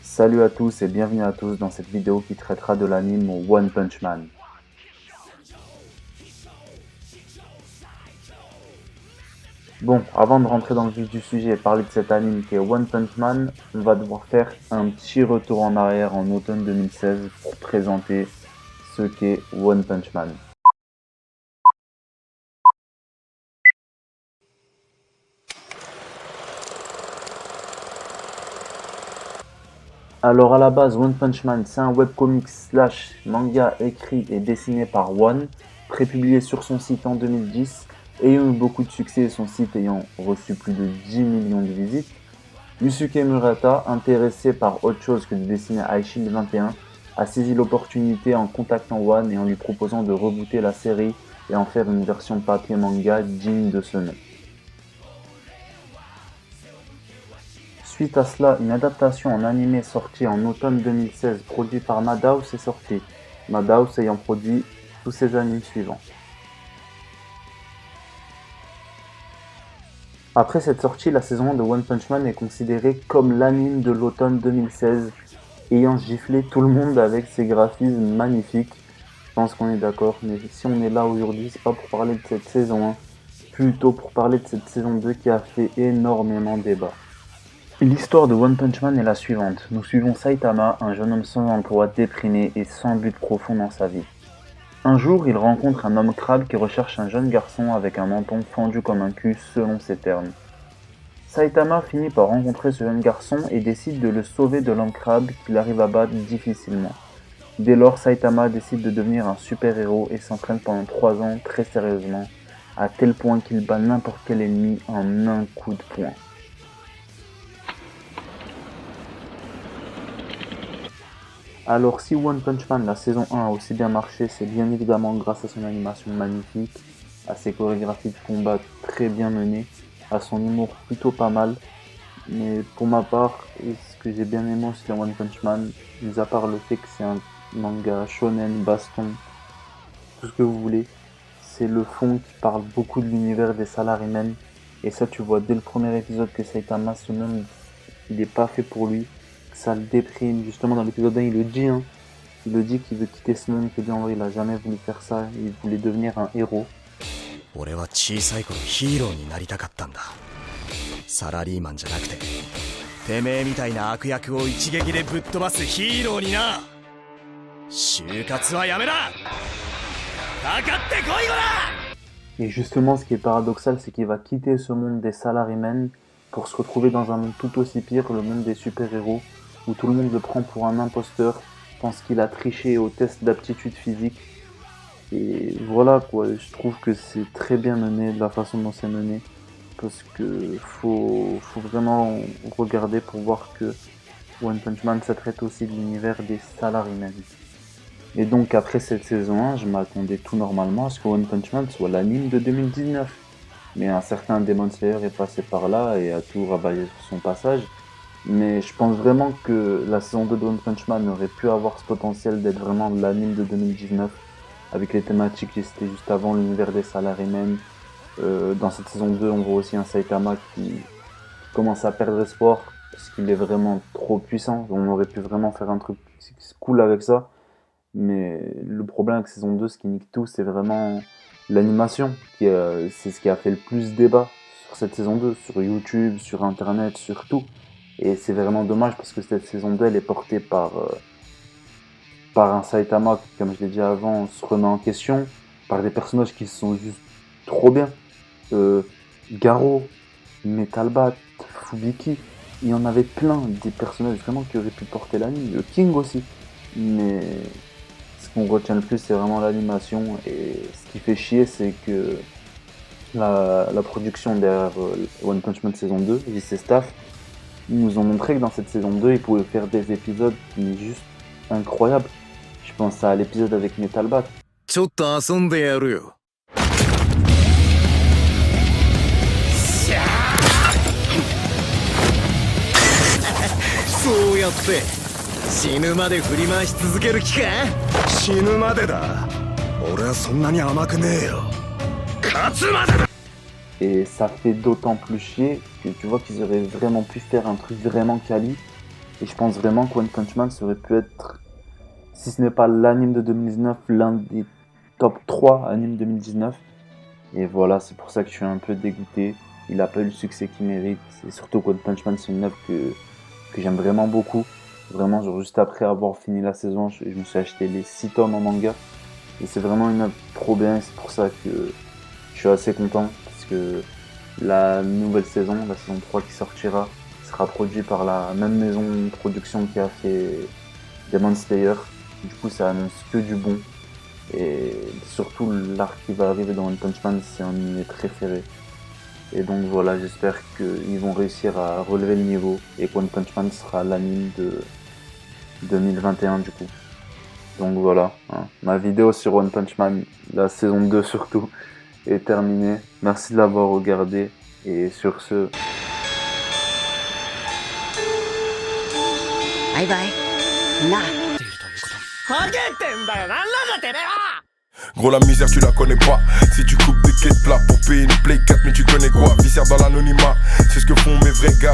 Salut à tous et bienvenue à tous dans cette vidéo qui traitera de l'anime One Punch Man. Bon, avant de rentrer dans le vif du sujet et parler de cet anime qui est One Punch Man, on va devoir faire un petit retour en arrière en automne 2016 pour présenter ce qu'est One Punch Man. Alors à la base, One Punch Man, c'est un webcomic slash manga écrit et dessiné par One, prépublié sur son site en 2010, ayant eu beaucoup de succès, son site ayant reçu plus de 10 millions de visites. Yusuke Murata, intéressé par autre chose que de dessiner High Shield 21, a saisi l'opportunité en contactant One et en lui proposant de rebooter la série et en faire une version papier manga digne de ce nom. Suite à cela, une adaptation en animé sortie en automne 2016 produite par Madhouse est sortie, Madhouse ayant produit tous ses animes suivants. Après cette sortie, la saison 1 de One Punch Man est considérée comme l'anime de l'automne 2016, ayant giflé tout le monde avec ses graphismes magnifiques. Je pense qu'on est d'accord, mais si on est là aujourd'hui, c'est pas pour parler de cette saison 1, plutôt pour parler de cette saison 2 qui a fait énormément débat. L'histoire de One Punch Man est la suivante. Nous suivons Saitama, un jeune homme sans emploi, déprimé et sans but profond dans sa vie. Un jour, il rencontre un homme crabe qui recherche un jeune garçon avec un menton fendu comme un cul selon ses termes. Saitama finit par rencontrer ce jeune garçon et décide de le sauver de l'homme crabe qu'il arrive à battre difficilement. Dès lors, Saitama décide de devenir un super-héros et s'entraîne pendant 3 ans très sérieusement, à tel point qu'il bat n'importe quel ennemi en un coup de poing. Alors si One Punch Man, la saison 1 a aussi bien marché, c'est bien évidemment grâce à son animation magnifique, à ses chorégraphies de combat très bien menées, à son humour plutôt pas mal. Mais pour ma part, ce que j'ai bien aimé aussi dans One Punch Man, mis à part le fait que c'est un manga shonen, baston, tout ce que vous voulez, c'est le fond qui parle beaucoup de l'univers des salarymen. Et ça tu vois dès le premier épisode que Saitama, ce monde, il n'est pas fait pour lui. Ça le déprime, justement dans l'épisode 1 il le dit, il le dit qu'il veut quitter ce monde, que lui en vrai il a jamais voulu faire ça, il voulait devenir un héros. Et justement ce qui est paradoxal, c'est qu'il va quitter ce monde des salarymen pour se retrouver dans un monde tout aussi pire, le monde des super-héros, où tout le monde le prend pour un imposteur, pense qu'il a triché au test d'aptitude physique. Et voilà quoi, je trouve que c'est très bien mené de la façon dont c'est mené, parce que faut vraiment regarder pour voir que One Punch Man ça traite aussi de l'univers des salarymen. Et donc après cette saison 1, je m'attendais tout normalement à ce que One Punch Man soit l'anime de 2019. Mais un certain Demon Slayer est passé par là et a tout rabâché sur son passage. Mais je pense vraiment que la saison 2 de One Punch Man aurait pu avoir ce potentiel d'être vraiment l'anime de 2019, avec les thématiques qui étaient juste avant, l'univers des salarymen. Dans cette saison 2, on voit aussi un Saitama qui commence à perdre espoir, parce qu'il est vraiment trop puissant. On aurait pu vraiment faire un truc cool avec ça. Mais le problème avec saison 2, ce qui nique tout, c'est vraiment l'animation. C'est ce qui a fait le plus débat sur cette saison 2, sur YouTube, sur Internet, sur tout. Et c'est vraiment dommage parce que cette saison 2, elle est portée par un Saitama qui, comme je l'ai dit avant, se remet en question, par des personnages qui sont juste trop bien. Garo, Metalbat, Fubiki, il y en avait plein, des personnages vraiment qui auraient pu porter l'anime. King aussi. Mais ce qu'on retient le plus, c'est vraiment l'animation. Et ce qui fait chier, c'est que la production derrière One Punch Man saison 2, JC Staff, ils nous ont montré que dans cette saison 2, ils pouvaient faire des épisodes juste incroyables. Je pense à l'épisode avec Metalbat. そうやって死ぬまで振り回し続ける気か。死ぬまでだ。俺はそんなに甘くねえよ。勝つまでだ。Et ça fait d'autant plus chier que tu vois qu'ils auraient vraiment pu faire un truc vraiment quali. Et je pense vraiment que One Punch Man ça aurait pu être, si ce n'est pas l'anime de 2019, l'un des top 3 animes 2019. Et voilà, c'est pour ça que je suis un peu dégoûté. Il n'a pas eu le succès qu'il mérite. Et surtout One Punch Man, c'est une œuvre que j'aime vraiment beaucoup. Vraiment, genre, juste après avoir fini la saison, je me suis acheté les 6 tomes en manga. Et c'est vraiment une œuvre trop bien. Et c'est pour ça que je suis assez content. Parce que la nouvelle saison, la saison 3 qui sortira, sera produite par la même maison de production qui a fait Demon Slayer. Du coup, ça annonce que du bon. Et surtout, l'arc qui va arriver dans One Punch Man, c'est un de mes préférés. Et donc voilà, j'espère qu'ils vont réussir à relever le niveau et que One Punch Man sera l'anime de 2021 du coup. Donc voilà, hein. Ma vidéo sur One Punch Man, la saison 2 surtout, est terminée. Merci de l'avoir regardé et sur ce... Bye bye. Na. Gros la misère tu la connais pas. Si tu coupes des quais de plats pour payer une play 4 mais tu connais quoi. Viscère dans l'anonymat, c'est ce que font mes vrais gars.